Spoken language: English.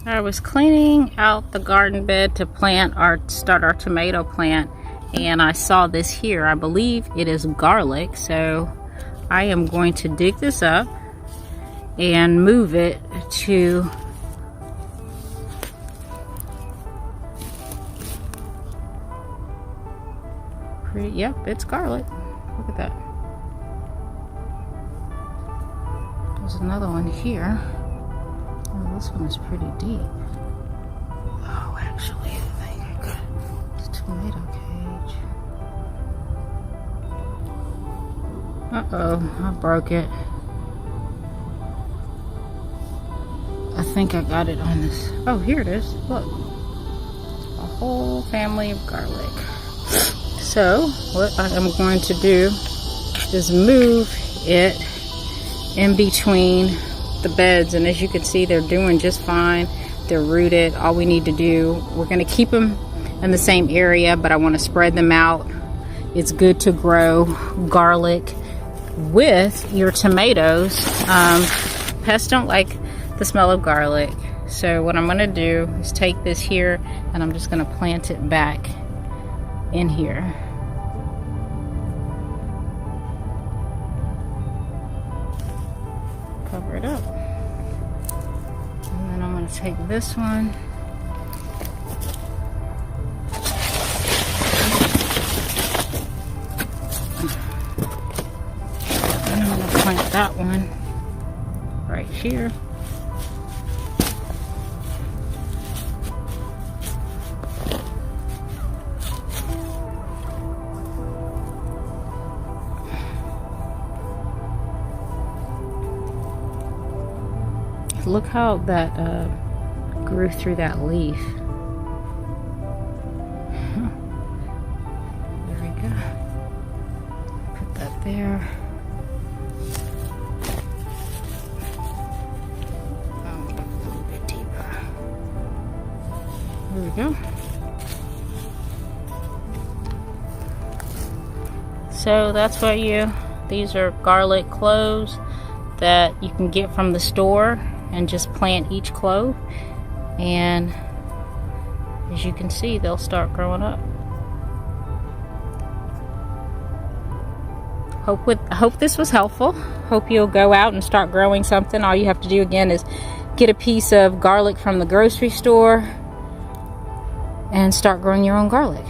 I was cleaning out the garden bed to start our tomato plant, and I saw this here. I believe it is garlic, so I am going to dig this up and move it to yep, it's garlic. Look at that. There's another one here. Oh, this one is pretty deep. Oh, actually, I think I got the tomato cage. Uh-oh, I broke it. I think I got it on this. Oh, here it is. Look. A whole family of garlic. So, what I am going to do is move it in between the beds, and as you can see, they're doing just fine. They're rooted. All we need to do, we're going to keep them in the same area, but I want to spread them out. It's good to grow garlic with your tomatoes. Pests don't like the smell of garlic. So what I'm going to do is take this here, and I'm just going to plant it back in here. Cover it up. And then I'm going to take this one. And I'm going to plant that one right here. Look how that grew through that leaf. There we go. Put that there. Oh, a little bit deeper. There we go. So that's what these are garlic cloves that you can get from the store, and just plant each clove, and as you can see, they'll start growing up. Hope this was helpful. Hope you'll go out and start growing something. All you have to do again is get a piece of garlic from the grocery store and start growing your own garlic.